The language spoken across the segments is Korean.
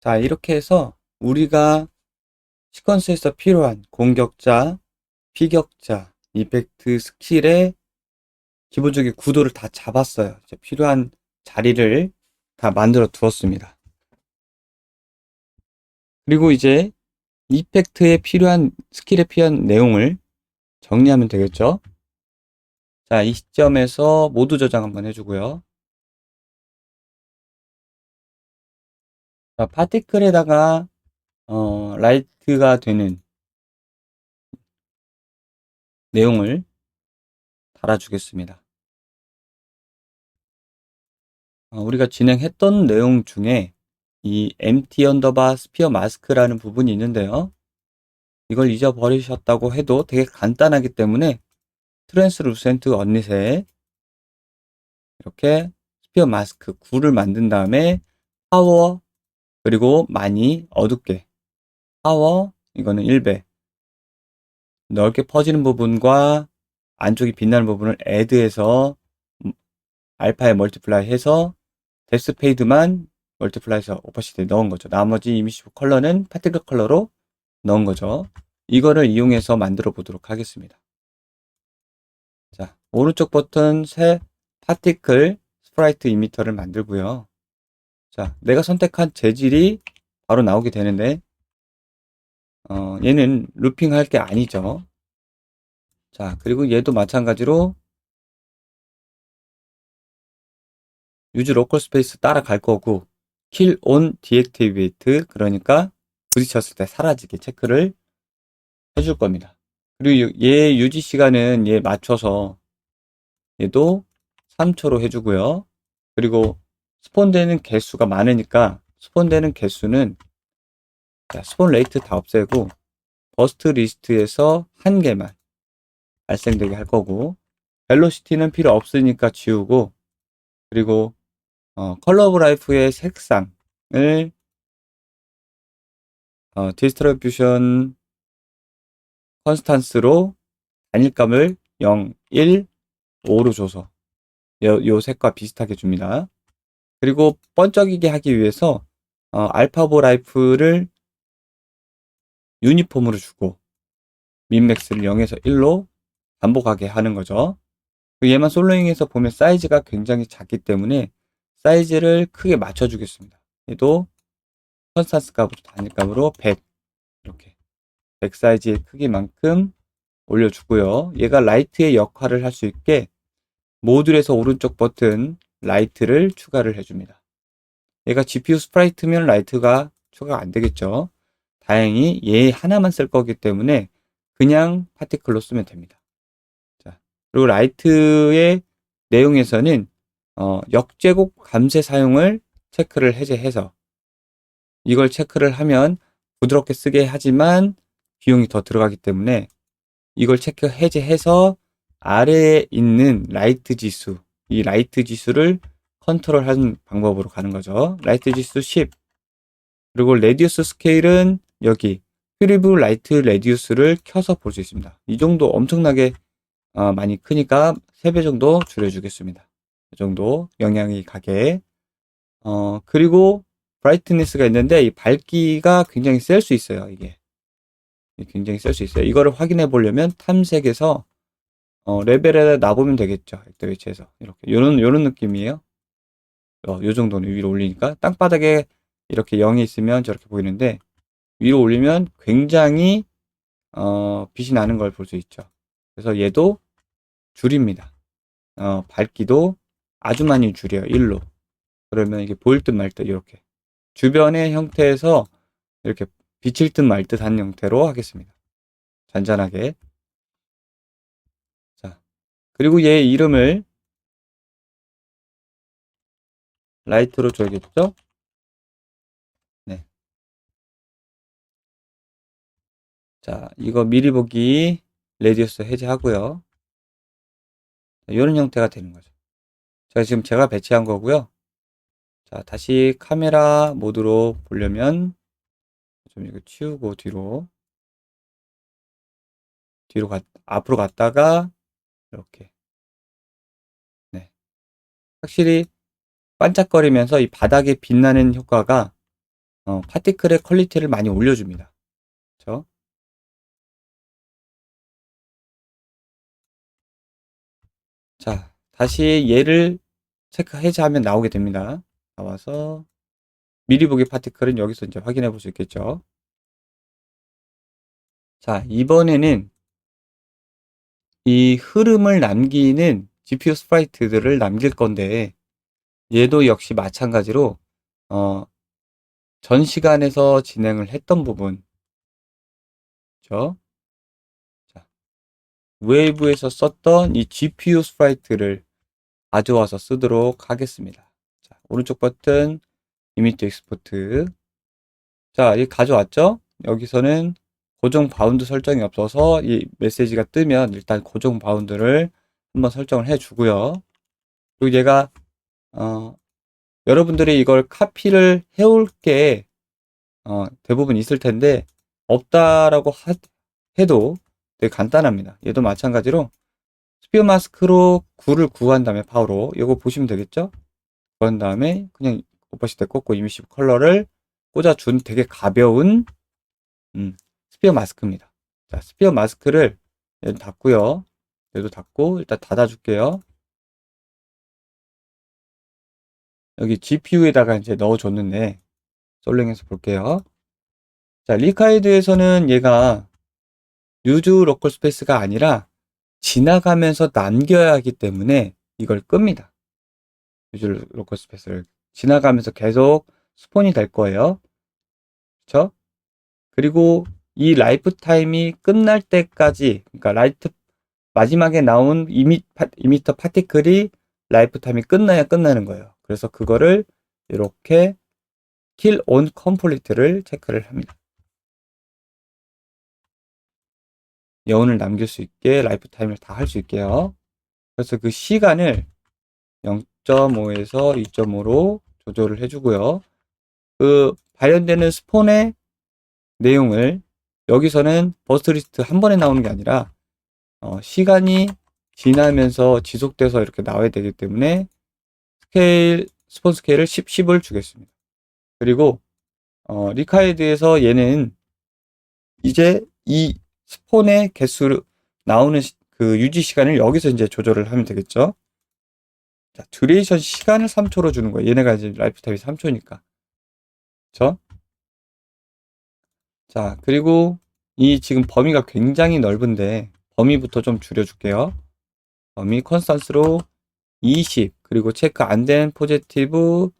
자, 이렇게 해서 우리가 시퀀스에서 필요한 공격자, 피격자, 이펙트 스킬의 기본적인 구도를 다 잡았어요. 이제 필요한 자리를 다 만들어 두었습니다. 그리고 이제 이펙트에 필요한 스킬에 필요한 내용을 정리하면 되겠죠. 자, 이 시점에서 모두 저장 한번 해주고요. 자, 파티클에다가 라이트가 되는 내용을 달아주겠습니다. 우리가 진행했던 내용 중에 이 empty underbar sphere mask라는 부분이 있는데요. 이걸 잊어버리셨다고 해도 되게 간단하기 때문에 translucent unit에 이렇게 스피어 마스크 9를 만든 다음에 파워 그리고 많이 어둡게 파워 이거는 1배 넓게 퍼지는 부분과 안쪽이 빛나는 부분을 add해서 알파에 멀티플라이 해서 뎁스 페이드만 멀티플라이해서 오퍼시티에 넣은 거죠. 나머지 이미시브 컬러는 파티클 컬러로 넣은 거죠. 이거를 이용해서 만들어 보도록 하겠습니다. 자, 오른쪽 버튼 새 파티클 스프라이트 이미터를 만들고요. 자, 내가 선택한 재질이 바로 나오게 되는데 얘는 루핑 할 게 아니죠. 자, 그리고 얘도 마찬가지로 유즈 로컬 스페이스 따라갈 거고 킬 온 디액티베이트 그러니까 부딪혔을 때 사라지게 체크를 해줄 겁니다. 그리고 얘 유지 시간은 얘 맞춰서 얘도 3초로 해주고요. 그리고 스폰되는 개수가 많으니까 스폰되는 개수는 스폰 레이트 다 없애고 버스트 리스트에서 한 개만 발생되게 할 거고 벨로시티는 필요 없으니까 지우고 그리고 컬러 오브 라이프의 색상을 디스트리뷰션 컨스탄스로 단일감을 0, 1, 5로 줘서 요 색과 비슷하게 줍니다. 그리고 번쩍이게 하기 위해서 알파 오브 라이프를 유니폼으로 주고 민맥스를 0에서 1로 반복하게 하는 거죠. 얘만 솔로잉에서 보면 사이즈가 굉장히 작기 때문에 사이즈를 크게 맞춰주겠습니다. 얘도 컨스탄스 값으로 단일값으로 100 이렇게 100 사이즈의 크기만큼 올려주고요. 얘가 라이트의 역할을 할 수 있게 모듈에서 오른쪽 버튼 라이트를 추가를 해줍니다. 얘가 GPU 스프라이트면 라이트가 추가가 안 되겠죠. 다행히 얘 하나만 쓸 거기 때문에 그냥 파티클로 쓰면 됩니다. 자, 그리고 라이트의 내용에서는 역제곱 감쇄 사용을 체크를 해제해서 이걸 체크를 하면 부드럽게 쓰게 하지만 비용이 더 들어가기 때문에 이걸 체크 해제해서 아래에 있는 라이트 지수, 이 라이트 지수를 컨트롤하는 방법으로 가는 거죠. 라이트 지수 10. 그리고 레디우스 스케일은 여기 퓨리브 라이트 레디우스를 켜서 볼 수 있습니다. 이 정도 엄청나게 많이 크니까 3배 정도 줄여주겠습니다. 이 정도 영향이 가게. 그리고 브라이트니스가 있는데 이 밝기가 굉장히 셀 수 있어요. 이게 굉장히 셀 수 있어요. 이거를 확인해 보려면 탐색에서 레벨에다 놔보면 되겠죠. 액터위치에서 이렇게 요런 느낌이에요. 요 정도는 위로 올리니까 땅바닥에 이렇게 0이 있으면 저렇게 보이는데 위로 올리면 굉장히 빛이 나는 걸 볼 수 있죠. 그래서 얘도 줄입니다. 밝기도 아주 많이 줄여요. 1로. 그러면 이게 보일 듯 말 듯 이렇게 주변의 형태에서 이렇게 비칠 듯 말 듯 한 형태로 하겠습니다. 잔잔하게. 자, 그리고 얘 이름을 라이트로 줘야겠죠? 네. 자, 이거 미리 보기 레디우스 해제하고요. 이런 형태가 되는 거죠. 제가 배치한 거고요. 자, 다시 카메라 모드로 보려면 좀 이거 치우고 앞으로 갔다가 이렇게. 네. 확실히 반짝거리면서 이 바닥에 빛나는 효과가 파티클의 퀄리티를 많이 올려줍니다. 그렇죠? 자, 다시 얘를 체크 해제하면 나오게 됩니다. 나와서 미리 보기 파티클은 여기서 이제 확인해 볼 수 있겠죠. 자, 이번에는 이 흐름을 남기는 GPU 스프라이트들을 남길 건데, 얘도 역시 마찬가지로 전 시간에서 진행을 했던 부분, 그렇죠? 자, 웨이브에서 썼던 이 GPU 스프라이트를 가져와서 쓰도록 하겠습니다. 자, 오른쪽 버튼 이미트 익스포트. 자, 이 가져왔죠? 여기서는 고정 바운드 설정이 없어서 이 메시지가 뜨면 일단 고정 바운드를 한번 설정을 해주고요. 그리고 얘가 여러분들이 이걸 카피를 해올 게 대부분 있을 텐데 없다라고 해도 되게 간단합니다. 얘도 마찬가지로 스피어 마스크로 9를 구한 다음에 파워로 이거 보시면 되겠죠? 구한 다음에 그냥 오퍼시티 꽂고 이미시 컬러를 꽂아준 되게 가벼운 스피어 마스크입니다. 자, 스피어 마스크를 얘도 닫고요. 얘도 닫고 일단 닫아줄게요. 여기 GPU에다가 이제 넣어줬는데 솔랭에서 볼게요. 자, 리카이드에서는 얘가 유즈 로컬 스페이스가 아니라 지나가면서 남겨야 하기 때문에 이걸 끕니다. 유즈 로컬 스페이스를 지나가면서 계속 스폰이 될 거예요. 그렇죠? 그리고 이 라이프 타임이 끝날 때까지, 그러니까 마지막에 나온 이미터 파티클이 라이프 타임이 끝나야 끝나는 거예요. 그래서 그거를 이렇게 kill on complete를 체크를 합니다. 여운을 남길 수 있게 라이프 타임을 다 할 수 있게요. 그래서 그 시간을 0.5에서 2.5로 조절을 해주고요. 그 발현되는 스폰의 내용을 여기서는 버스트 리스트 한 번에 나오는 게 아니라 시간이 지나면서 지속돼서 이렇게 나와야 되기 때문에 스폰 스케일을 10을 주겠습니다. 그리고 리카이드에서 얘는 이제 이 스폰의 개수를 나오는 그 유지 시간을 여기서 이제 조절을 하면 되겠죠. 자, 듀레이션 시간을 3초로 주는 거예요. 얘네가 이제 라이프 타임이 3초니까. 그쵸? 자, 그리고 이 지금 범위가 굉장히 넓은데 범위부터 좀 줄여줄게요. 범위 컨스탄스로 20, 그리고 체크 안 된 포지티브,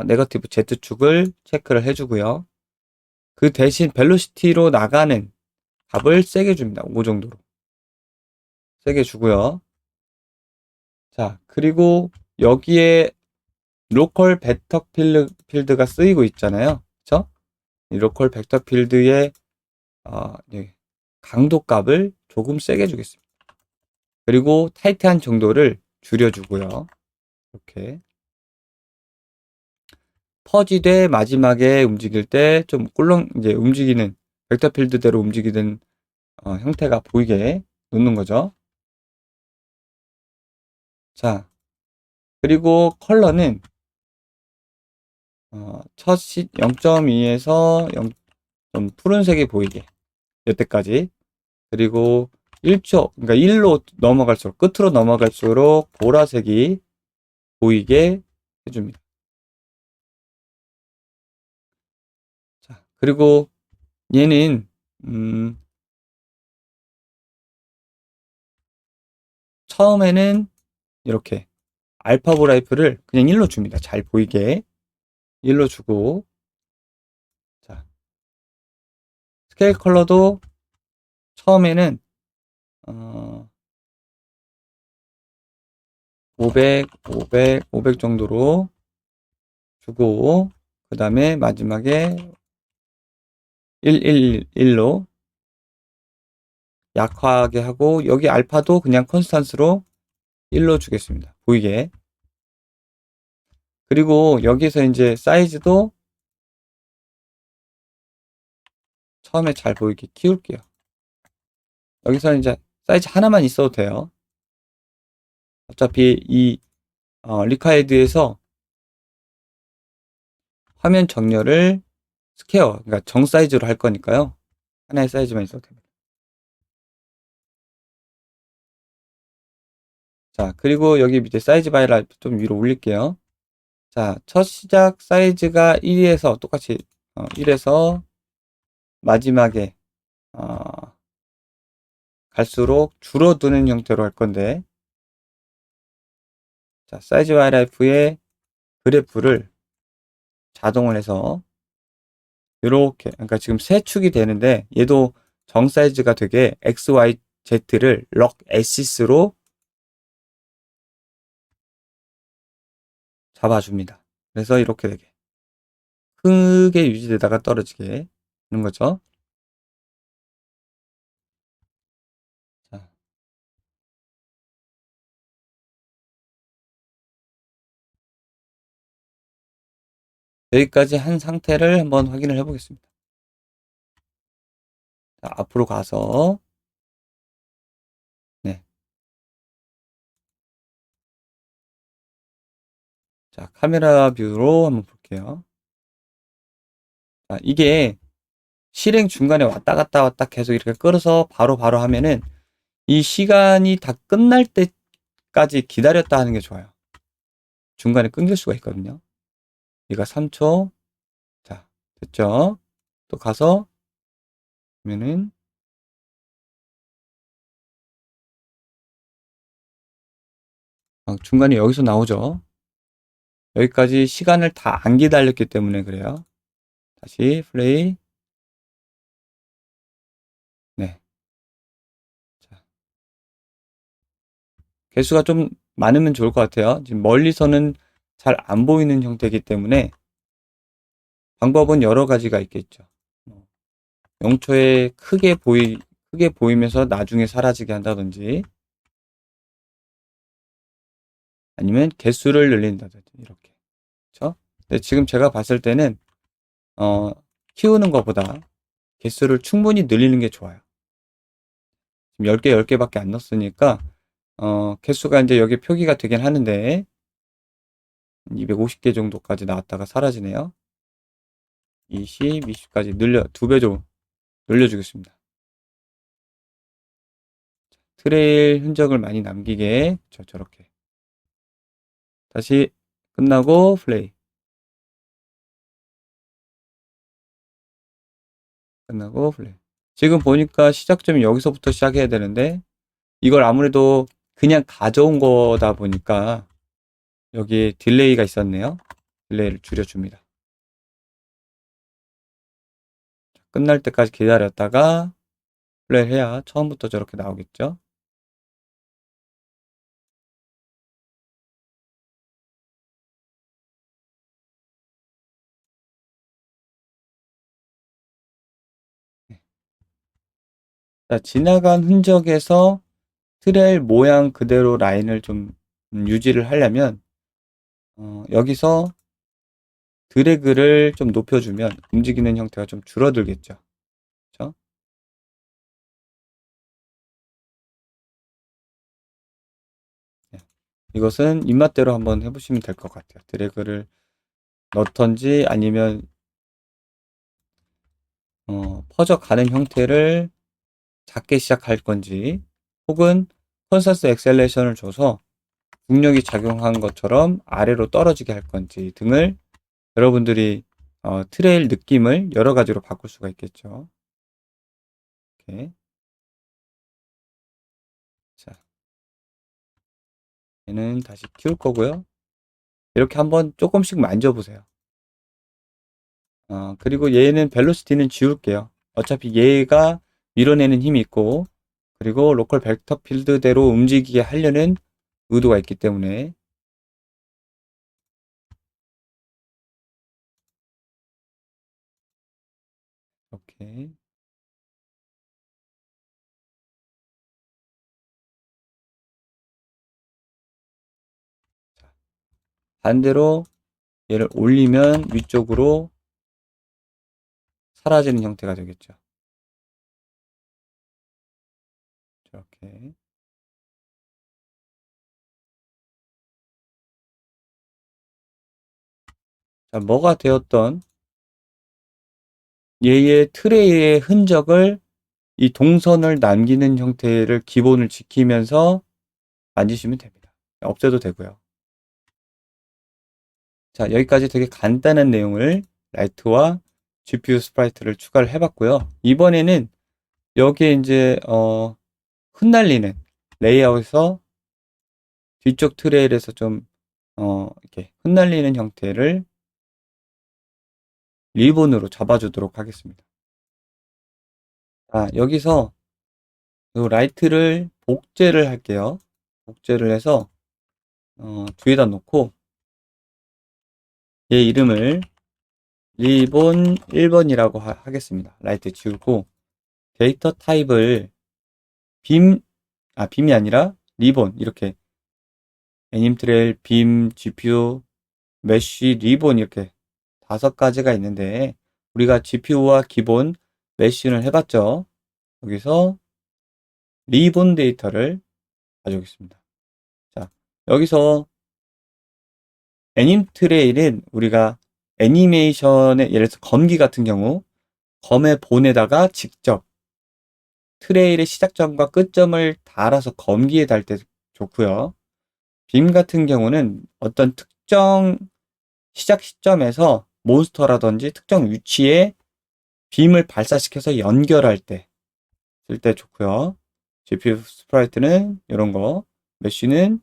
네거티브 Z축을 체크를 해주고요. 그 대신 벨로시티로 나가는 값을 세게 줍니다. 5 정도로. 세게 주고요. 자, 그리고 여기에 로컬 벡터 필드가 쓰이고 있잖아요. 그쵸? 이 로컬 벡터 필드의 강도 값을 조금 세게 주겠습니다. 그리고 타이트한 정도를 줄여주고요. 이렇게. 퍼지되 마지막에 움직일 때 좀 꿀렁 이제 움직이는 벡터 필드대로 움직이는 형태가 보이게 놓는 거죠. 자, 그리고 컬러는 첫 0.2에서 좀 푸른색이 보이게 여태까지. 그리고 1초, 그러니까 1로 넘어갈수록 끝으로 넘어갈수록 보라색이 보이게 해줍니다. 자, 그리고 얘는 처음에는 이렇게 알파 브라이프를 그냥 1로 줍니다. 잘 보이게 1로 주고, 자, 스케일 컬러도 처음에는 500 정도로 주고, 그 다음에 마지막에 111로 약화하게 하고, 여기 알파도 그냥 컨스탄스로 1로 주겠습니다. 보이게. 그리고 여기서 이제 사이즈도 처음에 잘 보이게 키울게요. 여기서 이제 사이즈 하나만 있어도 돼요. 어차피 이 리카이드에서 화면 정렬을 스퀘어, 그러니까 정 사이즈로 할 거니까요. 하나의 사이즈만 있어도 됩니다. 자, 그리고 여기 밑에 사이즈 바이를 좀 위로 올릴게요. 자, 첫 시작 사이즈가 1에서 똑같이 1에서 마지막에 갈수록 줄어드는 형태로 할 건데, 자, 사이즈 바이라이프의 그래프를 자동을 해서 이렇게, 그러니까 지금 세 축이 되는데 얘도 정 사이즈가 되게 X, Y, Z를 럭 애시스로 잡아줍니다. 그래서 이렇게 되게 크게 유지되다가 떨어지게 하는 거죠. 자, 여기까지 한 상태를 한번 확인을 해 보겠습니다. 자, 앞으로 가서 네. 자, 카메라 뷰로 한번 볼게요. 자, 이게 실행 중간에 왔다 갔다 왔다 계속 이렇게 끌어서 바로 하면은 이 시간이 다 끝날 때까지 기다렸다 하는 게 좋아요. 중간에 끊길 수가 있거든요. 얘가 3초. 자, 됐죠? 또 가서 보면은 중간에 여기서 나오죠. 여기까지 시간을 다 안 기다렸기 때문에 그래요. 다시 플레이. 네. 자, 개수가 좀 많으면 좋을 것 같아요. 지금 멀리서는 잘 안 보이는 형태이기 때문에 방법은 여러 가지가 있겠죠. 0초에 크게 보이면서 나중에 사라지게 한다든지 아니면 개수를 늘린다든지 이렇게. 그렇죠? 근데 지금 제가 봤을 때는 어, 키우는 것보다 개수를 충분히 늘리는 게 좋아요. 지금 10개, 10개밖에 안 넣었으니까 개수가 이제 여기 표기가 되긴 하는데 250개 정도까지 나왔다가 사라지네요. 20, 20까지 늘려 2배 정도 늘려주겠습니다. 트레일 흔적을 많이 남기게 저렇게 다시 끝나고 플레이. 끝나고 플레이. 지금 보니까 시작점이 여기서부터 시작해야 되는데 이걸 아무래도 그냥 가져온 거다 보니까 여기 딜레이가 있었네요. 딜레이를 줄여줍니다. 끝날 때까지 기다렸다가 플레이를 해야 처음부터 저렇게 나오겠죠. 자, 지나간 흔적에서 트레일 모양 그대로 라인을 좀 유지를 하려면 여기서 드래그를 좀 높여주면 움직이는 형태가 좀 줄어들겠죠. 그렇죠? 네. 이것은 입맛대로 한번 해보시면 될 것 같아요. 드래그를 넣던지 아니면 퍼져가는 형태를 작게 시작할 건지 혹은 컨서스 엑셀레이션을 줘서 중력이 작용한 것처럼 아래로 떨어지게 할 건지 등을 여러분들이 트레일 느낌을 여러 가지로 바꿀 수가 있겠죠. 이렇게. 자, 얘는 다시 키울 거고요. 이렇게 한번 조금씩 만져보세요. 그리고 얘는 벨로시티는 지울게요. 어차피 얘가 밀어내는 힘이 있고 그리고 로컬 벡터 필드대로 움직이게 하려는 의도가 있기 때문에 이렇게. 자, 반대로 얘를 올리면 위쪽으로 사라지는 형태가 되겠죠. 이렇게. 자, 뭐가 되었던 얘의 트레이의 흔적을 이 동선을 남기는 형태를 기본을 지키면서 만지시면 됩니다. 없애도 되고요. 자, 여기까지 되게 간단한 내용을 라이트와 GPU 스프라이트를 추가를 해봤고요. 이번에는 여기에 이제 흩날리는 레이아웃에서 뒤쪽 트레일에서 좀 이렇게 흩날리는 형태를 리본으로 잡아주도록 하겠습니다. 자, 여기서 이 라이트를 복제를 할게요. 복제를 해서 뒤에다 놓고 얘 이름을 리본 1번이라고 하겠습니다. 라이트 지우고 데이터 타입을 빔이 아니라 리본 이렇게 애님트레일, 빔, GPU, 메쉬, 리본 이렇게 5가지가 있는데 우리가 GPU와 기본 메쉬는 해봤죠. 여기서 리본 데이터를 가져오겠습니다. 자, 여기서 애님트레일은 우리가 애니메이션의 예를 들어서 검기 같은 경우 검의 본에다가 직접 트레일의 시작점과 끝점을 달아서 검기에 달 때 좋고요. 빔 같은 경우는 어떤 특정 시작 시점에서 몬스터라든지 특정 위치에 빔을 발사시켜서 연결할 때 쓸 때 좋고요. GPU 스프라이트는 이런 거, 메쉬는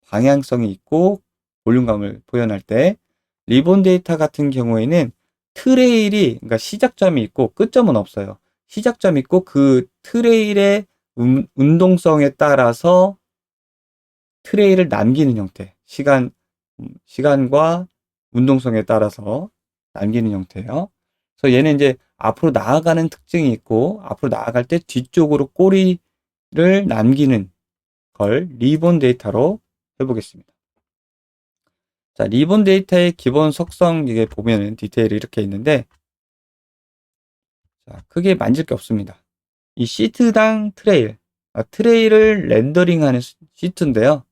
방향성이 있고 볼륨감을 표현할 때, 리본 데이터 같은 경우에는 트레일이 그러니까 시작점이 있고 끝점은 없어요. 시작점 있고 그 트레일의 운동성에 따라서 트레일을 남기는 형태, 시간과 운동성에 따라서 남기는 형태예요. 그래서 얘는 이제 앞으로 나아가는 특징이 있고 앞으로 나아갈 때 뒤쪽으로 꼬리를 남기는 걸 리본 데이터로 해보겠습니다. 자, 리본 데이터의 기본 속성 이게 보면은 디테일이 이렇게 있는데 자, 크게 만질 게 없습니다. 이 시트당 트레일, 트레일을 렌더링하는 시트인데요.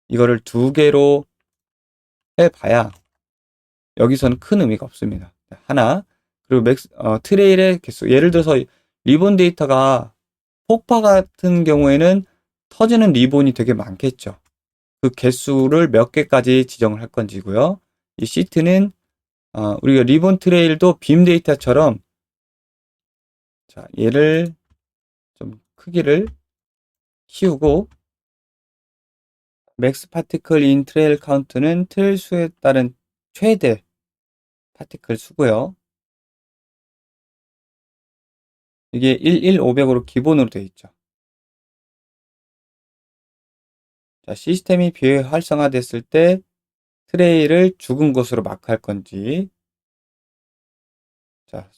이거를 2개로 해봐야 여기서는 큰 의미가 없습니다. 하나, 그리고 트레일의 개수. 예를 들어서 리본 데이터가 폭파 같은 경우에는 터지는 리본이 되게 많겠죠. 그 개수를 몇 개까지 지정을 할 건지고요. 이 시트는 우리가 리본 트레일도 빔 데이터처럼 자, 얘를 좀 크기를 키우고 맥스 파티클 인 트레일 카운트는 트레일 수에 따른 최대 파티클 수고요. 이게 11500으로 기본으로 되어 있죠. 자, 시스템이 비활성화됐을 때 트레일을 죽은 곳으로 마크할 건지. 자,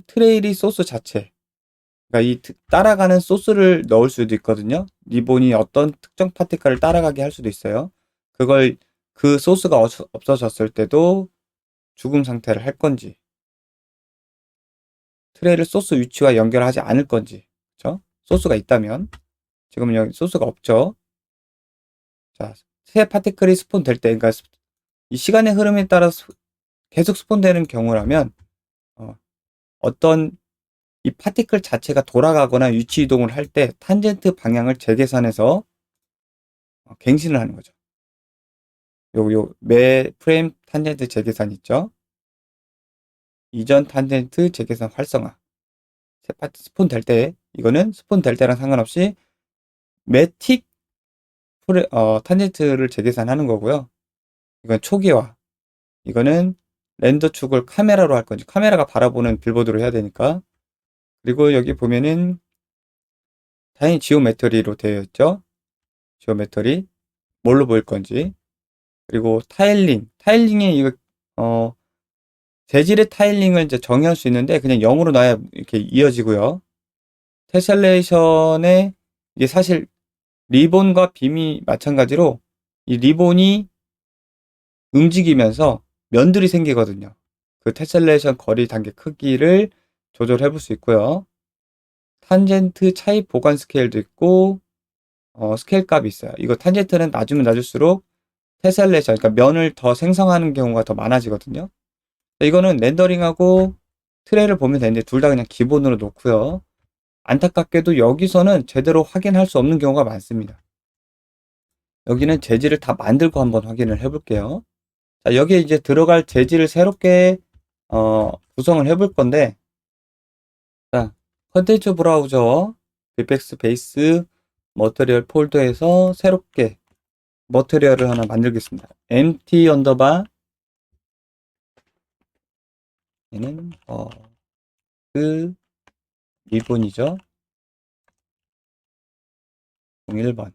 트레일이 소스 자체. 그러니까 이 따라가는 소스를 넣을 수도 있거든요. 리본이 어떤 특정 파티클을 따라가게 할 수도 있어요. 그 소스가 없어졌을 때도 죽음 상태를 할 건지. 트레이를 소스 위치와 연결하지 않을 건지. 그렇죠? 소스가 있다면. 지금은 여기 소스가 없죠. 자, 새 파티클이 스폰 될 때, 그러니까 이 시간의 흐름에 따라 계속 스폰되는 경우라면 어떤 이 파티클 자체가 돌아가거나 위치 이동을 할 때 탄젠트 방향을 재계산해서 갱신을 하는 거죠. 매 프레임 탄젠트 재계산 있죠. 이전 탄젠트 재계산 활성화. 새 파티 스폰 될 때, 이거는 스폰 될 때랑 상관없이 매틱 탄젠트를 재계산하는 거고요. 이건 초기화. 이거는 렌더 축을 카메라로 할 건지, 카메라가 바라보는 빌보드로 해야 되니까. 그리고 여기 보면은 당연히 지오메트리로 되어 있죠. 지오메트리 뭘로 보일 건지. 그리고 타일링이 이거 재질의 타일링을 이제 정의할 수 있는데 그냥 0으로 놔야 이렇게 이어지고요. 테셀레이션에 이게 사실 리본과 빔이 마찬가지로 이 리본이 움직이면서 면들이 생기거든요. 그 테셀레이션 거리 단계 크기를 조절해 볼 수 있고요. 탄젠트 차입 보관 스케일도 있고 스케일 값이 있어요. 이거 탄젠트는 낮으면 낮을수록 테셀레이션, 그러니까 면을 더 생성하는 경우가 더 많아지거든요. 이거는 렌더링하고 트레이를 보면 되는데 둘 다 그냥 기본으로 놓고요. 안타깝게도 여기서는 제대로 확인할 수 없는 경우가 많습니다. 여기는 재질을 다 만들고 한번 확인을 해볼게요. 자, 여기에 이제 들어갈 재질을 새롭게 구성을 해볼 건데, 자, 컨텐츠 브라우저, 빅백스 베이스, 머터리얼 폴더에서 새롭게 머터리얼을 하나 만들겠습니다. empty 언더바, 얘는 그 리본이죠. 01번.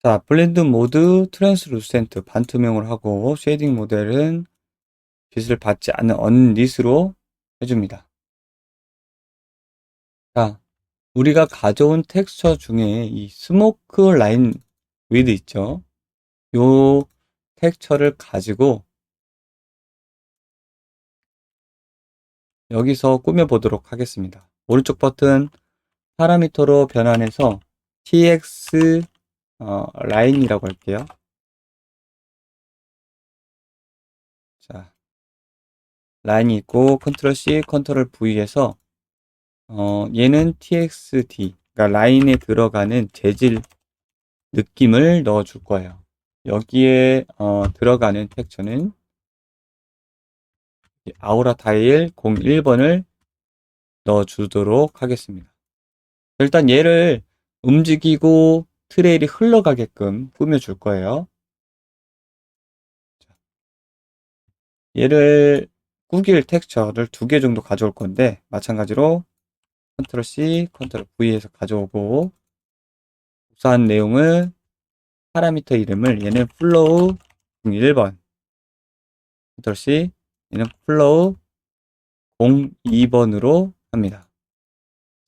자, 블렌드 모드 트랜스루센트 반투명으로 하고 쉐이딩 모델은 빛을 받지 않는 언릿으로 해줍니다. 자, 우리가 가져온 텍스처 중에 이 스모크 라인 위드 있죠? 요 텍스처를 가지고 여기서 꾸며보도록 하겠습니다. 오른쪽 버튼 파라미터로 변환해서 tx 라인이라고 할게요. 자, 라인이 있고 컨트롤 C, 컨트롤 V에서 얘는 txd, 그러니까 라인에 들어가는 재질 느낌을 넣어줄 거예요. 여기에 들어가는 텍스처는 아우라 타일 01번을 넣어주도록 하겠습니다. 일단 얘를 움직이고 트레일이 흘러가게끔 꾸며줄 거예요. 얘를 꾸길 텍스처를 2개 정도 가져올 건데 마찬가지로 컨트롤 C, 컨트롤 V에서 가져오고 우사한 내용을 파라미터 이름을 얘는 플로우 01번 컨트롤 C, 얘는 플로우 02번으로 합니다.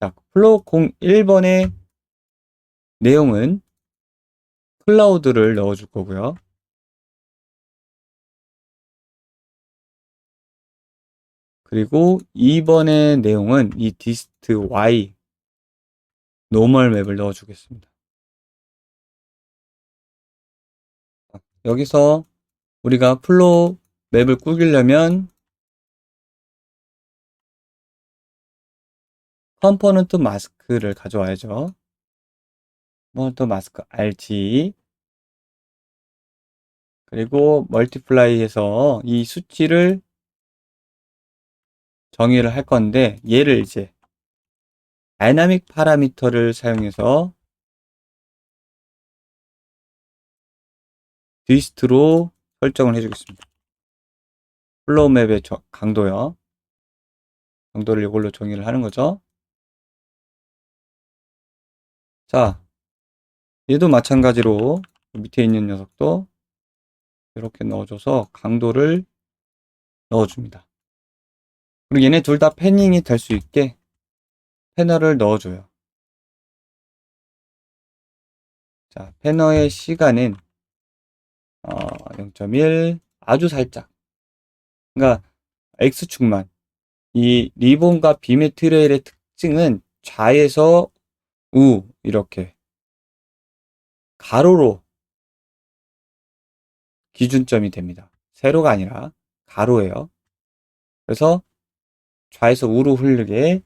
자, 플로우 01번의 내용은 클라우드를 넣어줄 거고요. 그리고 2번의 내용은 이 디스트 Y 노멀 맵을 넣어주겠습니다. 여기서 우리가 플로우 맵을 꾸기려면 컴포넌트 마스크를 가져와야죠. 컴포넌트 마스크 RG 그리고 멀티플라이해서 이 수치를 정의를 할 건데 얘를 이제 다이나믹 파라미터를 사용해서 디스트로 설정을 해주겠습니다. 플로우 맵의 강도요. 강도를 이걸로 정의를 하는 거죠. 자, 얘도 마찬가지로 밑에 있는 녀석도 이렇게 넣어줘서 강도를 넣어줍니다. 그리고 얘네 둘 다 패닝이 될 수 있게 패널을 넣어줘요. 자, 패널의 시간은 0.1 아주 살짝. 그러니까 X축만. 이 리본과 빔의 트레일의 특징은 좌에서 우 이렇게 가로로 기준점이 됩니다. 세로가 아니라 가로예요. 그래서 좌에서 우로 흐르게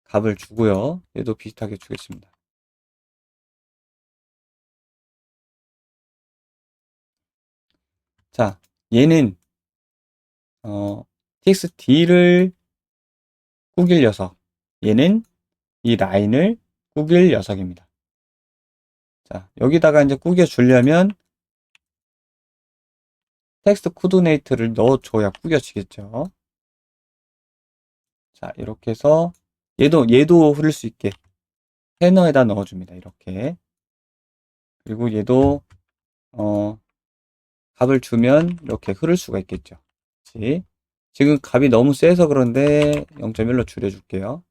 값을 주고요. 얘도 비슷하게 주겠습니다. 자, 얘는 txd를 꾸길 녀석, 얘는 이 라인을 꾸길 녀석입니다. 자, 여기다가 이제 꾸겨 주려면 텍스트 코디네이트를 넣어줘야 꾸겨지겠죠. 자, 이렇게 해서 얘도 흐를 수 있게 패너에다 넣어줍니다. 이렇게. 그리고 얘도 값을 주면 이렇게 흐를 수가 있겠죠. 그치? 지금 값이 너무 세서 그런데 0.1로 줄여줄게요.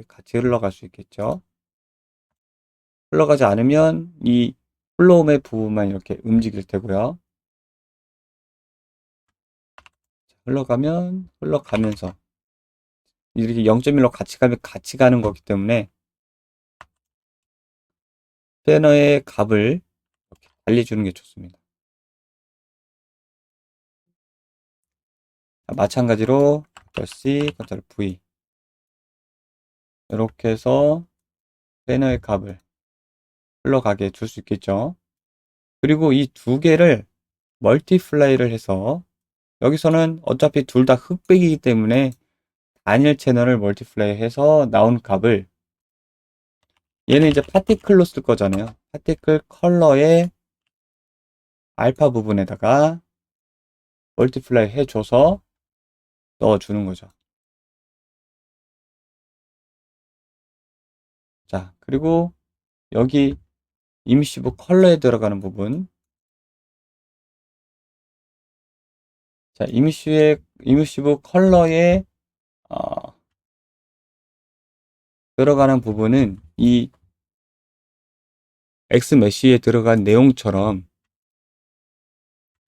같이 흘러갈 수 있겠죠. 흘러가지 않으면 이 플로움의 부분만 이렇게 움직일 테고요. 흘러가면 흘러가면서 이렇게 0.1로 같이 가면 같이 가는 거기 때문에 패너의 값을 이렇게 달리 주는 게 좋습니다. 마찬가지로 Ctrl C, Ctrl V 이렇게 해서 패너의 값을 흘러가게 줄 수 있겠죠. 그리고 이 두 개를 멀티플라이를 해서 여기서는 어차피 둘 다 흑백이기 때문에 단일 채널을 멀티플라이 해서 나온 값을 얘는 이제 파티클로 쓸 거잖아요. 파티클 컬러의 알파 부분에다가 멀티플라이 해줘서 넣어주는 거죠. 자, 그리고 여기 이미시브 컬러에 들어가는 부분. 자, 이미시브 컬러에 들어가는 부분은 이 X 메쉬에 들어간 내용처럼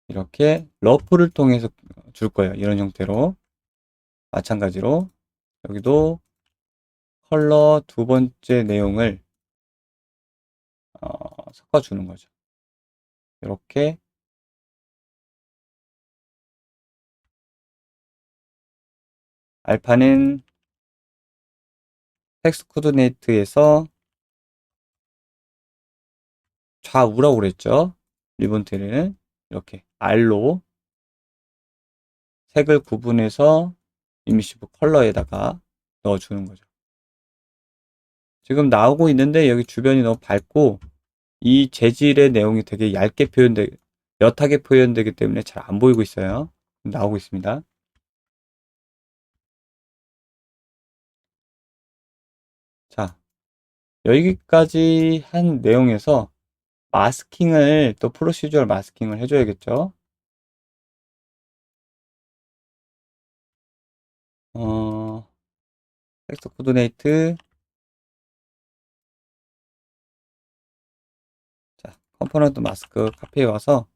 이렇게 러프를 통해서 줄 거예요. 이런 형태로. 마찬가지로 여기도 컬러 두 번째 내용을 섞어주는 거죠. 이렇게 알파는 텍스트 코디네이트에서 좌우라고 그랬죠. 리본 트리는 이렇게 R로 색을 구분해서 이미시브 컬러에다가 넣어주는 거죠. 지금 나오고 있는데 여기 주변이 너무 밝고 이 재질의 내용이 되게 옅하게 표현되기 때문에 잘 안 보이고 있어요. 나오고 있습니다. 자, 여기까지 한 내용에서 마스킹을 또 프로시저럴 마스킹을 해줘야겠죠. 텍스트 코디네이트. 자, 컴포넌트 마스크 카페에 와서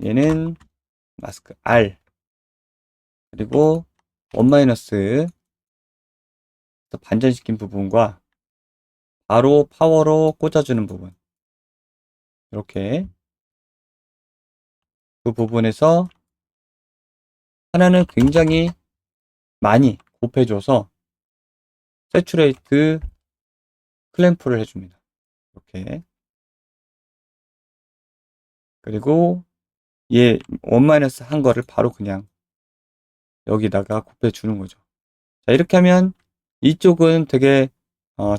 얘는 마스크 R 그리고 원 마이너스 반전시킨 부분과 바로 파워로 꽂아주는 부분 이렇게 그 부분에서 하나는 굉장히 많이 곱해줘서 세츄레이트 클램프를 해줍니다. 이렇게 그리고 얘 원 마이너스 한 거를 바로 그냥 여기다가 곱해주는 거죠. 자, 이렇게 하면 이쪽은 되게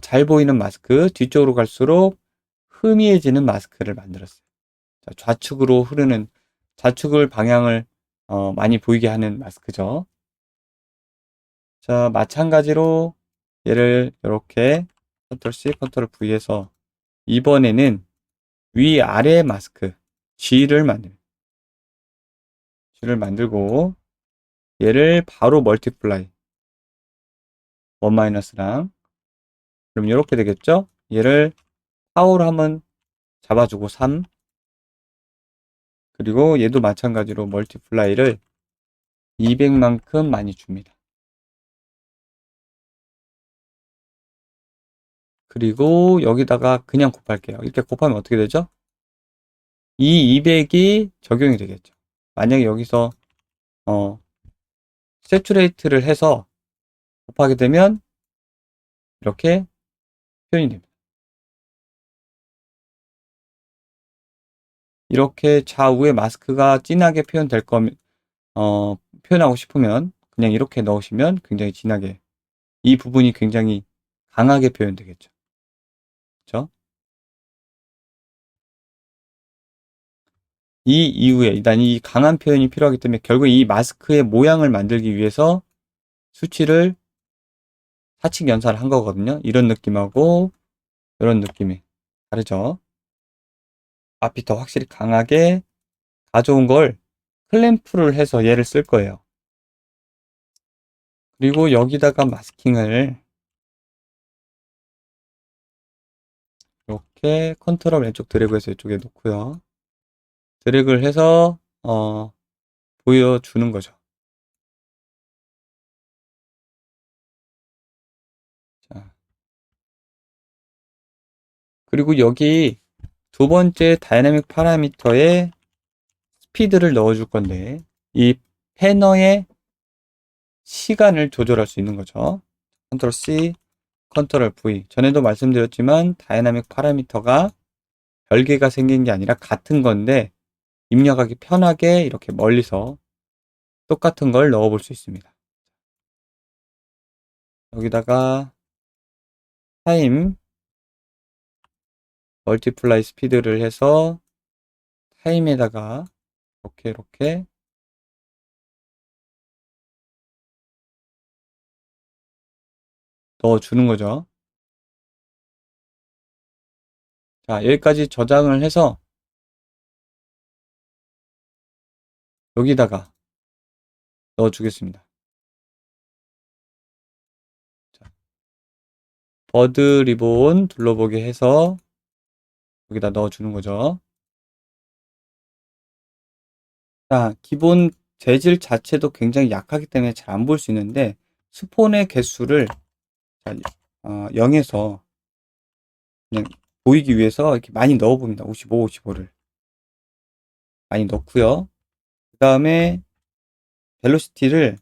잘 보이는 마스크, 뒤쪽으로 갈수록 흐미해지는 마스크를 만들었어요. 자, 좌측을 방향을 많이 보이게 하는 마스크죠. 자, 마찬가지로 얘를 이렇게 Ctrl C, Ctrl V에서 이번에는 위아래 마스크 G를 만들고 얘를 바로 멀티플라이 원 마이너스랑 그럼 이렇게 되겠죠? 얘를 파워로 한번 잡아주고 3 그리고 얘도 마찬가지로 멀티플라이를 200만큼 많이 줍니다. 그리고 여기다가 그냥 곱할게요. 이렇게 곱하면 어떻게 되죠? 이 200이 적용이 되겠죠. 만약에 여기서 세츄레이트를 해서 곱하게 되면 이렇게 표현이 됩니다. 이렇게 좌우에 마스크가 진하게 표현될 거면 표현하고 싶으면 그냥 이렇게 넣으시면 굉장히 진하게 이 부분이 굉장히 강하게 표현되겠죠. 그렇죠? 이 이후에 일단 이 강한 표현이 필요하기 때문에 결국 이 마스크의 모양을 만들기 위해서 수치를 사칙 연산을 한 거거든요. 이런 느낌하고 이런 느낌이 다르죠. 앞이 더 확실히 강하게 가져온 걸 클램프를 해서 얘를 쓸 거예요. 그리고 여기다가 마스킹을 이렇게 컨트롤 왼쪽 드래그해서 이쪽에 놓고요. 드래그를 해서 보여주는 거죠. 자, 그리고 여기 두 번째 다이내믹 파라미터에 스피드를 넣어줄 건데, 이 패너의 시간을 조절할 수 있는 거죠. 컨트롤 C, 컨트롤 V. 전에도 말씀드렸지만 다이나믹 파라미터가 별개가 생긴 게 아니라 같은 건데 입력하기 편하게 이렇게 멀리서 똑같은 걸 넣어 볼 수 있습니다. 여기다가 타임 멀티플라이 스피드를 해서 타임에다가 이렇게 넣어주는 거죠. 자, 여기까지 저장을 해서 여기다가 넣어주겠습니다. 자, 버드 리본 둘러보게 해서 여기다 넣어주는 거죠. 자, 기본 재질 자체도 굉장히 약하기 때문에 잘 안 보일 수 있는데 스폰의 개수를 0에서 그냥 보이기 위해서 이렇게 많이 넣어 봅니다. 55, 55를 많이 넣고요. 그 다음에 벨로시티를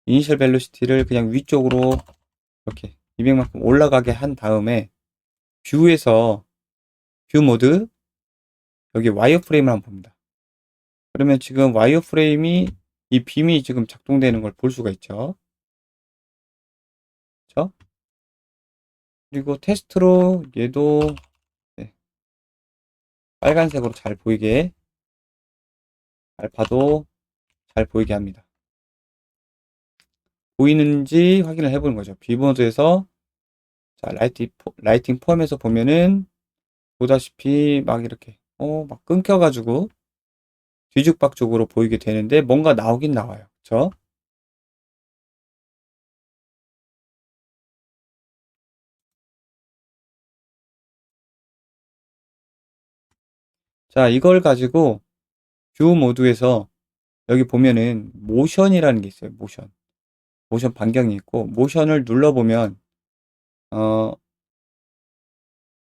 이니셜 벨로시티를 그냥 위쪽으로 이렇게 200만큼 올라가게 한 다음에 뷰에서 뷰 모드 여기 와이어프레임을 한번 봅니다. 그러면 지금 와이어프레임이 이 빔이 지금 작동되는 걸 볼 수가 있죠. 그렇죠? 그리고 테스트로 얘도 빨간색으로 잘 보이게 알파도 잘 보이게 합니다. 보이는지 확인을 해보는 거죠. 뷰모드에서 자, 라이팅 폼에서 보면은 보다시피 막 이렇게 막 끊겨가지고 뒤죽박죽으로 보이게 되는데 뭔가 나오긴 나와요. 그쵸? 자, 이걸 가지고 뷰 모드에서 여기 보면은 모션이라는 게 있어요. 모션 반경이 있고 모션을 눌러보면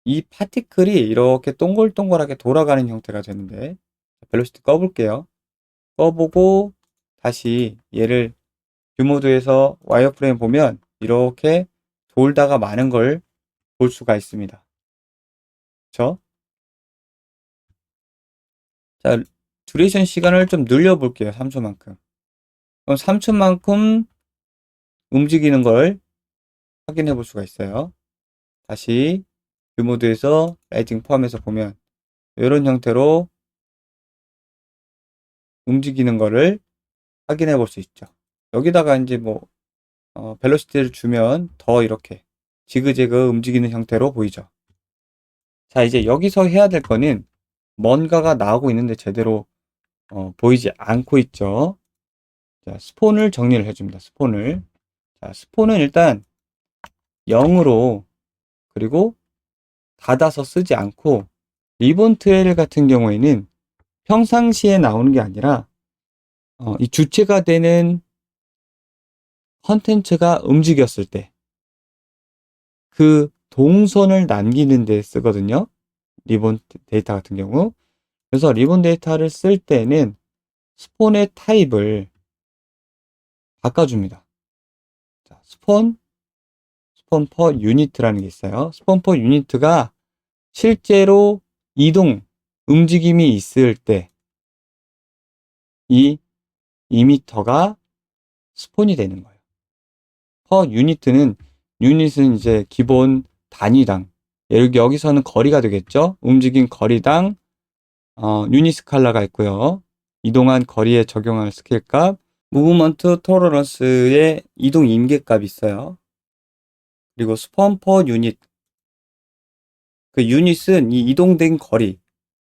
이 파티클이 이렇게 동글동글하게 돌아가는 형태가 되는데 벨로시티 꺼볼게요. 꺼보고 다시 얘를 뷰 모드에서 와이어프레임 보면 이렇게 돌다가 마는 걸 볼 수가 있습니다. 그쵸? 자, 듀레이션 시간을 좀 늘려볼게요. 3초만큼. 그럼 3초만큼 움직이는 걸 확인해 볼 수가 있어요. 다시 뷰 모드에서 라이팅 포함해서 보면 이런 형태로 움직이는 거를 확인해 볼 수 있죠. 여기다가 이제 벨로시티를 주면 더 이렇게 지그재그 움직이는 형태로 보이죠. 자, 이제 여기서 해야 될 거는 뭔가가 나오고 있는데 제대로 보이지 않고 있죠. 자, 스폰을 정리를 해줍니다. 스폰을. 자, 스폰은 일단 0으로 그리고 닫아서 쓰지 않고 리본 트레일 같은 경우에는 평상시에 나오는 게 아니라 이 주체가 되는 컨텐츠가 움직였을 때 그 동선을 남기는 데 쓰거든요. 리본 데이터 같은 경우. 그래서 리본 데이터를 쓸 때는 스폰의 타입을 바꿔줍니다. 자, 스폰 퍼 유니트라는 게 있어요. 스폰 퍼 유니트가 실제로 움직임이 있을 때 이 2m가 스폰이 되는 거예요. 퍼 유닛은 이제 기본 단위당, 여기서는 거리가 되겠죠. 움직인 거리당 유닛 스칼라가 있고요. 이동한 거리에 적용할 스케일값, 무브먼트 토러런스의 이동 임계값이 있어요. 그리고 스폰 퍼 유닛, 그 유닛은 이 이동된 거리,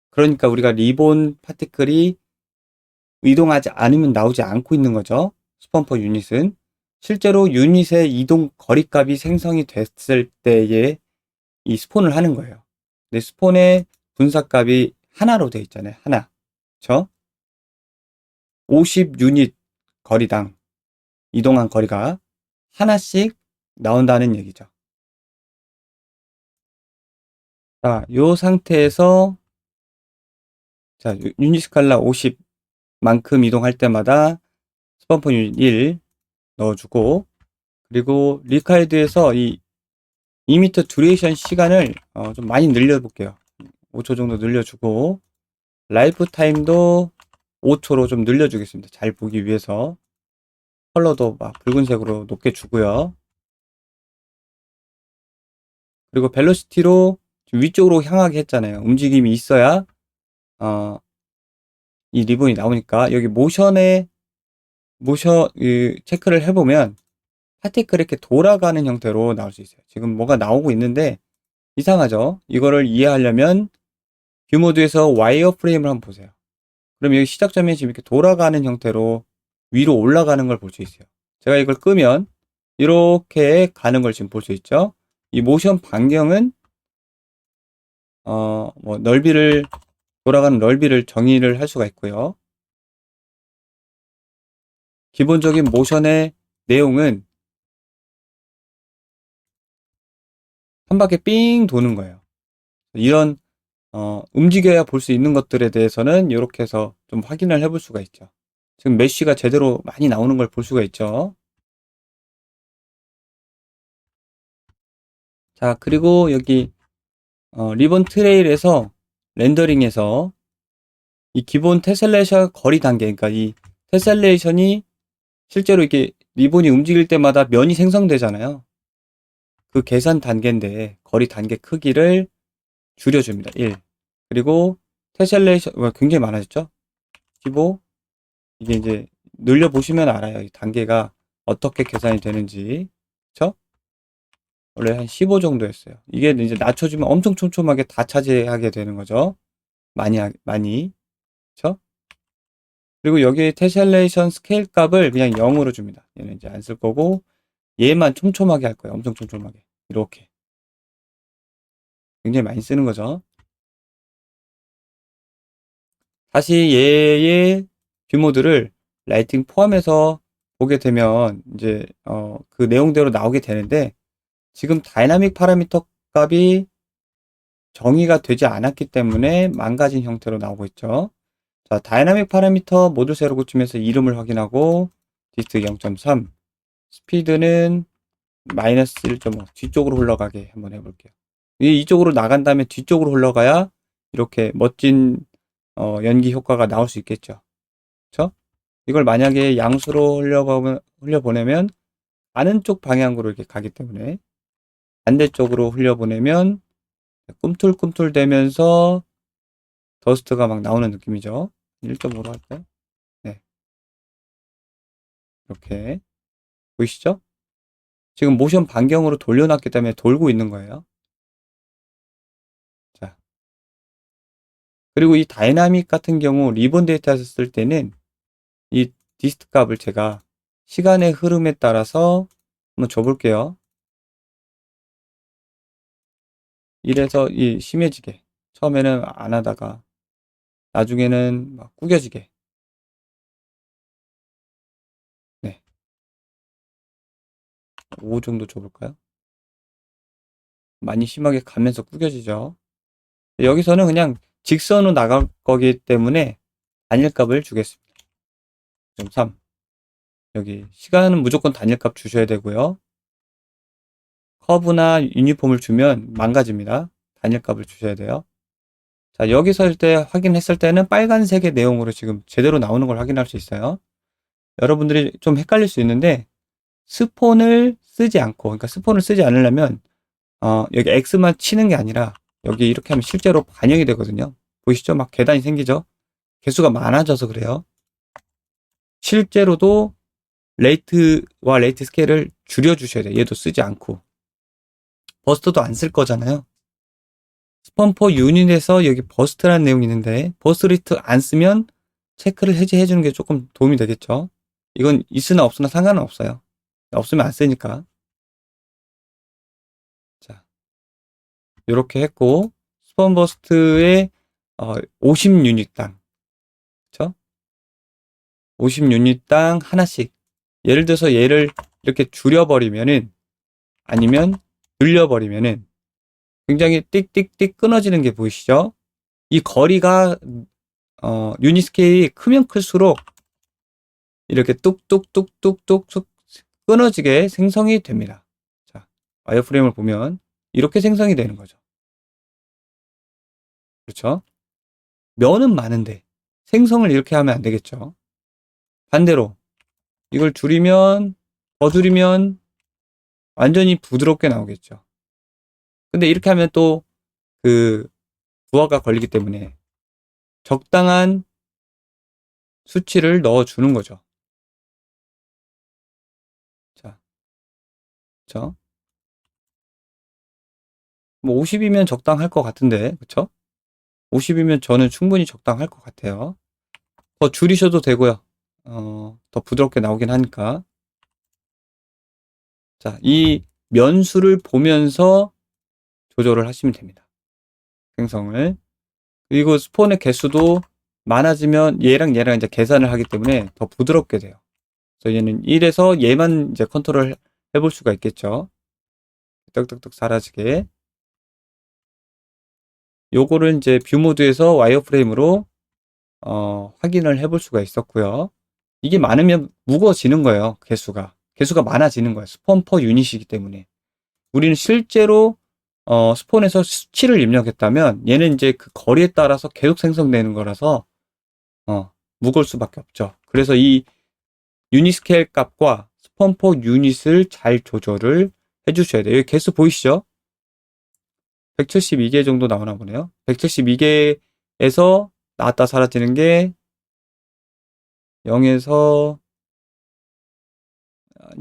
그러니까 우리가 리본 파티클이 이동하지 않으면 나오지 않고 있는 거죠. 스폰 퍼 유닛은 실제로 유닛의 이동 거리값이 생성이 됐을 때에 이 스폰을 하는 거예요. 근데 스폰의 분사값이 하나로 되어 있잖아요. 하나. 그쵸? 50 유닛 거리당 이동한 거리가 하나씩 나온다는 얘기죠. 자, 요 상태에서 자, 유닛 스칼라 50만큼 이동할 때마다 스펀 유닛 1 넣어주고, 그리고 리카이드에서 이 2m 듀레이션 시간을 좀 많이 늘려볼게요. 5초 정도 늘려주고, 라이프 타임도 5초로 좀 늘려주겠습니다. 잘 보기 위해서. 컬러도 막 붉은색으로 높게 주고요. 그리고 벨로시티로 위쪽으로 향하게 했잖아요. 움직임이 있어야 이 리본이 나오니까 여기 모션 체크를 해보면 파티클이 이렇게 돌아가는 형태로 나올 수 있어요. 지금 뭐가 나오고 있는데 이상하죠? 이거를 이해하려면 뷰 모드에서 와이어 프레임을 한번 보세요. 그럼 여기 시작점에 지금 이렇게 돌아가는 형태로 위로 올라가는 걸 볼 수 있어요. 제가 이걸 끄면 이렇게 가는 걸 지금 볼 수 있죠? 이 모션 반경은 뭐 돌아가는 넓이를 정의를 할 수가 있고요. 기본적인 모션의 내용은 한 바퀴 삥 도는 거예요. 이런 움직여야 볼 수 있는 것들에 대해서는 이렇게 해서 좀 확인을 해볼 수가 있죠. 지금 메쉬가 제대로 많이 나오는 걸 볼 수가 있죠. 자, 그리고 여기 리본 트레일에서 렌더링에서 이 기본 테셀레이션 거리 단계, 그러니까 이 테셀레이션이 실제로 이렇게 리본이 움직일 때마다 면이 생성되잖아요. 그 계산 단계인데 거리 단계 크기를 줄여줍니다. 1. 그리고 테셀레이션 굉장히 많아졌죠? 15. 이게 이제 늘려보시면 알아요. 이 단계가 어떻게 계산이 되는지. 그쵸? 원래 한 15 정도였어요. 이게 이제 낮춰주면 엄청 촘촘하게 다 차지하게 되는 거죠. 많이. 그쵸? 그리고 여기 테셀레이션 스케일 값을 그냥 0으로 줍니다. 얘는 이제 안 쓸 거고, 얘만 촘촘하게 할 거예요. 엄청 촘촘하게. 이렇게. 굉장히 많이 쓰는 거죠. 다시 얘의 뷰 모드를 라이팅 포함해서 보게 되면 이제 그 내용대로 나오게 되는데 지금 다이나믹 파라미터 값이 정의가 되지 않았기 때문에 망가진 형태로 나오고 있죠. 자, 다이나믹 파라미터 모듈 세로 고치면서 이름을 확인하고 디스트 0.3 스피드는 마이너스 1.5 뒤쪽으로 흘러가게 한번 해볼게요. 이쪽으로 나간 다음에 뒤쪽으로 흘러가야 이렇게 멋진 연기 효과가 나올 수 있겠죠. 그쵸? 이걸 만약에 양수로 흘려보내면 가는 쪽 방향으로 이렇게 가기 때문에 반대쪽으로 흘려보내면 꿈틀꿈틀 되면서 더스트가 막 나오는 느낌이죠. 1.5로 할까요? 네. 이렇게 보이시죠? 지금 모션 반경으로 돌려놨기 때문에 돌고 있는 거예요. 자, 그리고 이 다이나믹 같은 경우 리본 데이터에서 쓸 때는 이 디스트 값을 제가 시간의 흐름에 따라서 한번 줘볼게요. 이래서 이 심해지게 처음에는 안 하다가 나중에는 막 구겨지게. 네. 5 정도 줘볼까요? 많이 심하게 가면서 구겨지죠. 여기서는 그냥 직선으로 나갈 거기 때문에 단일값을 주겠습니다. 3. 여기 시간은 무조건 단일값 주셔야 되고요. 커브나 유니폼을 주면 망가집니다. 단일값을 주셔야 돼요. 자, 여기서 할 때 확인했을 때는 빨간색의 내용으로 지금 제대로 나오는 걸 확인할 수 있어요. 여러분들이 좀 헷갈릴 수 있는데 스폰을 쓰지 않고, 그러니까 스폰을 쓰지 않으려면 여기 X만 치는 게 아니라 여기 이렇게 하면 실제로 반영이 되거든요. 보이시죠? 막 계단이 생기죠? 개수가 많아져서 그래요. 실제로도 레이트와 레이트 스케일을 줄여주셔야 돼요. 얘도 쓰지 않고. 버스트도 안 쓸 거잖아요. 스펀포 유닛에서 여기 버스트라는 내용이 있는데 버스트 레이트 안 쓰면 체크를 해제해 주는 게 조금 도움이 되겠죠. 이건 있으나 없으나 상관은 없어요. 없으면 안 쓰니까. 자, 이렇게 했고 스펀 버스트에 50유닛당, 그쵸? 50유닛당 하나씩. 예를 들어서 얘를 이렇게 줄여버리면은, 아니면 늘려버리면은 굉장히 띡띡띡 끊어지는 게 보이시죠? 이 거리가 유닛 스케일이 크면 클수록 이렇게 뚝뚝뚝뚝뚝 끊어지게 생성이 됩니다. 자, 와이어프레임을 보면 이렇게 생성이 되는 거죠. 그렇죠? 면은 많은데 생성을 이렇게 하면 안 되겠죠. 반대로 이걸 줄이면, 더 줄이면 완전히 부드럽게 나오겠죠. 근데 이렇게 하면 또 그 부하가 걸리기 때문에 적당한 수치를 넣어주는 거죠. 자, 그쵸? 뭐 50이면 적당할 것 같은데, 그쵸? 50이면 저는 충분히 적당할 것 같아요. 더 줄이셔도 되고요. 더 부드럽게 나오긴 하니까. 자, 이 면수를 보면서 조절을 하시면 됩니다. 생성을. 그리고 스폰의 개수도 많아지면 얘랑 이제 계산을 하기 때문에 더 부드럽게 돼요. 그래서 얘는 1에서 얘만 이제 컨트롤 해볼 수가 있겠죠. 떡떡떡 사라지게. 요거를 이제 뷰 모드에서 와이어프레임으로 확인을 해볼 수가 있었고요. 이게 많으면 무거워지는 거예요. 개수가 많아지는 거예요. 스폰 퍼 유닛이기 때문에. 우리는 실제로 스폰에서 수치를 입력했다면 얘는 이제 그 거리에 따라서 계속 생성되는 거라서 무거울 수밖에 없죠. 그래서 이 유닛 스케일 값과 스폰 퍼 유닛을 잘 조절을 해주셔야 돼요. 여기 개수 보이시죠? 172개 정도 나오나 보네요. 172개에서 나왔다 사라지는 게 0에서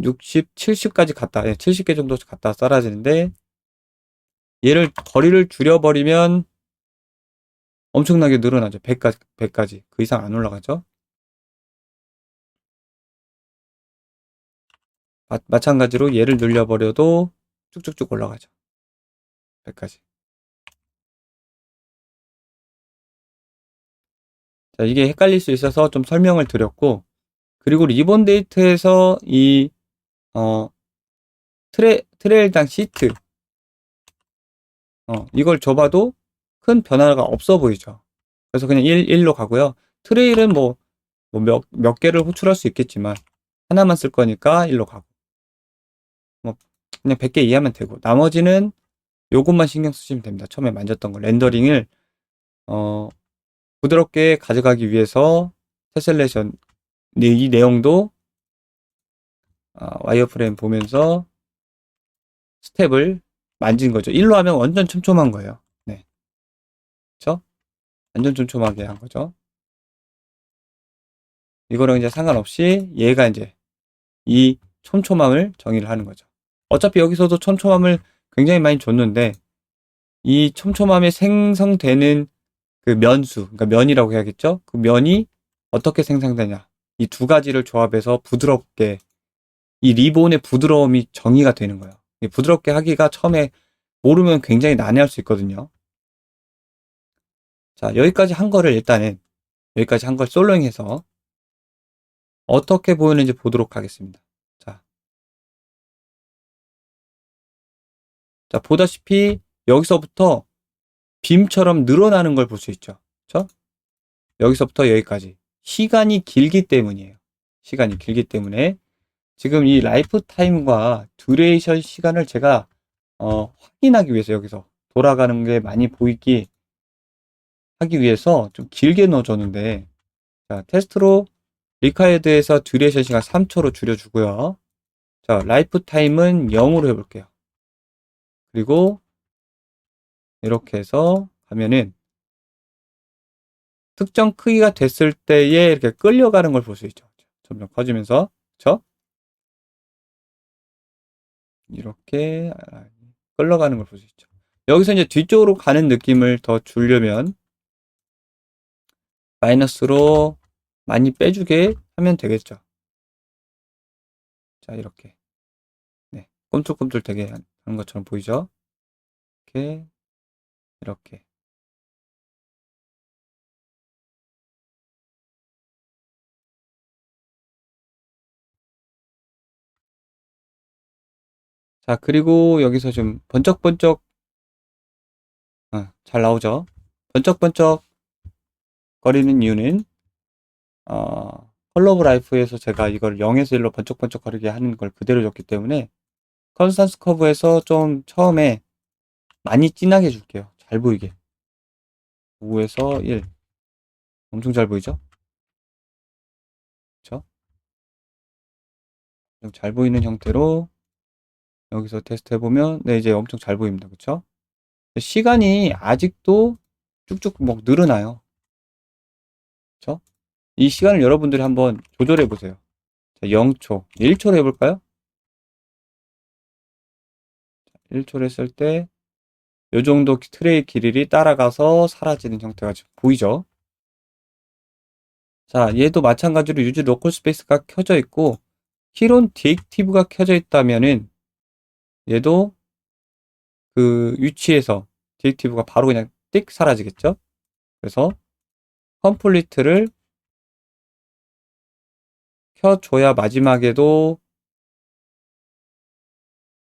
60, 70까지 갔다, 70개 정도 갔다 사라지는데 얘를 거리를 줄여버리면 엄청나게 늘어나죠. 100까지. 그 이상 안 올라가죠. 마찬가지로 얘를 늘려버려도 쭉쭉쭉 올라가죠. 100까지. 자, 이게 헷갈릴 수 있어서 좀 설명을 드렸고, 그리고 리본 데이트에서 이, 트레일당 시트, 이걸 줘봐도 큰 변화가 없어 보이죠. 그래서 그냥 1로 가고요. 트레일은 뭐 몇 개를 호출할 수 있겠지만, 하나만 쓸 거니까 1로 가고, 뭐, 그냥 100개 이하면 되고, 나머지는 요것만 신경 쓰시면 됩니다. 처음에 만졌던 거, 렌더링을, 부드럽게 가져가기 위해서, 테셀레이션, 이 내용도, 와이어프레임 보면서 스텝을 만진 거죠. 1로 하면 완전 촘촘한 거예요. 네. 그쵸? 완전 촘촘하게 한 거죠. 이거랑 이제 상관없이 얘가 이제 이 촘촘함을 정의를 하는 거죠. 어차피 여기서도 촘촘함을 굉장히 많이 줬는데 이 촘촘함에 생성되는 그 면수, 그러니까 면이라고 해야겠죠? 그 면이 어떻게 생성되냐. 이 두 가지를 조합해서 부드럽게 이 리본의 부드러움이 정의가 되는 거예요. 부드럽게 하기가 처음에 모르면 굉장히 난해할 수 있거든요. 자, 여기까지 한 거를 일단은 여기까지 한 걸 솔로잉해서 어떻게 보이는지 보도록 하겠습니다. 자, 보다시피 여기서부터 빔처럼 늘어나는 걸 볼 수 있죠. 그렇죠? 여기서부터 여기까지. 시간이 길기 때문이에요. 시간이 길기 때문에 지금 이 라이프 타임과 듀레이션 시간을 제가 확인하기 위해서 여기서 돌아가는 게 많이 보이기 하기 위해서 좀 길게 넣어줬는데 자, 테스트로 리카이드에서 듀레이션 시간 3초로 줄여주고요. 자, 라이프 타임은 0으로 해볼게요. 그리고 이렇게 해서 가면은 특정 크기가 됐을 때에 이렇게 끌려가는 걸 볼 수 있죠. 점점 커지면서, 그쵸? 이렇게 끌려가는 걸 볼 수 있죠. 여기서 이제 뒤쪽으로 가는 느낌을 더 주려면 마이너스로 많이 빼주게 하면 되겠죠. 자, 이렇게. 네. 꿈틀꿈틀 되게 하는 것처럼 보이죠? 이렇게, 이렇게. 자, 그리고 여기서 좀 번쩍번쩍, 잘 나오죠? 번쩍번쩍 번쩍번쩍거리는 이유는 컬러 오브 라이프에서 제가 이걸 0에서 1로 번쩍번쩍거리게 하는 걸 그대로 줬기 때문에 컨스탄스 커브에서 좀 처음에 많이 진하게 줄게요. 잘 보이게. 5에서 1. 엄청 잘 보이죠? 그쵸? 좀 잘 보이는 형태로 여기서 테스트 해보면 네, 이제 엄청 잘 보입니다. 그쵸? 시간이 아직도 쭉쭉 막 늘어나요. 그쵸? 이 시간을 여러분들이 한번 조절해 보세요. 자, 0초, 1초로 해볼까요? 1초로 했을 때 이 정도 트레이 길이를 따라가서 사라지는 형태가 지금 보이죠? 자, 얘도 마찬가지로 유즈 로컬 스페이스가 켜져 있고 키론 디액티브가 켜져 있다면은 얘도 그 위치에서 디액티브가 바로 그냥 띡 사라지겠죠? 그래서 컴플리트를 켜줘야 마지막에도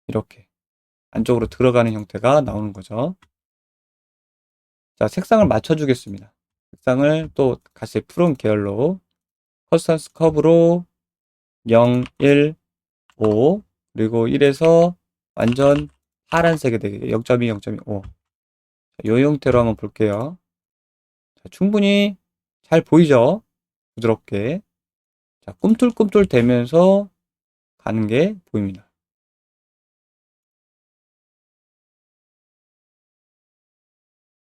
이렇게 안쪽으로 들어가는 형태가 나오는 거죠. 자, 색상을 맞춰주겠습니다. 색상을 또 같이 푸른 계열로 커스텀스 커브로 0, 1, 5 그리고 1에서 완전 파란색이 되게 0.2, 0.25 이 형태로 한번 볼게요. 자, 충분히 잘 보이죠? 부드럽게 자, 꿈틀꿈틀 대면서 가는 게 보입니다.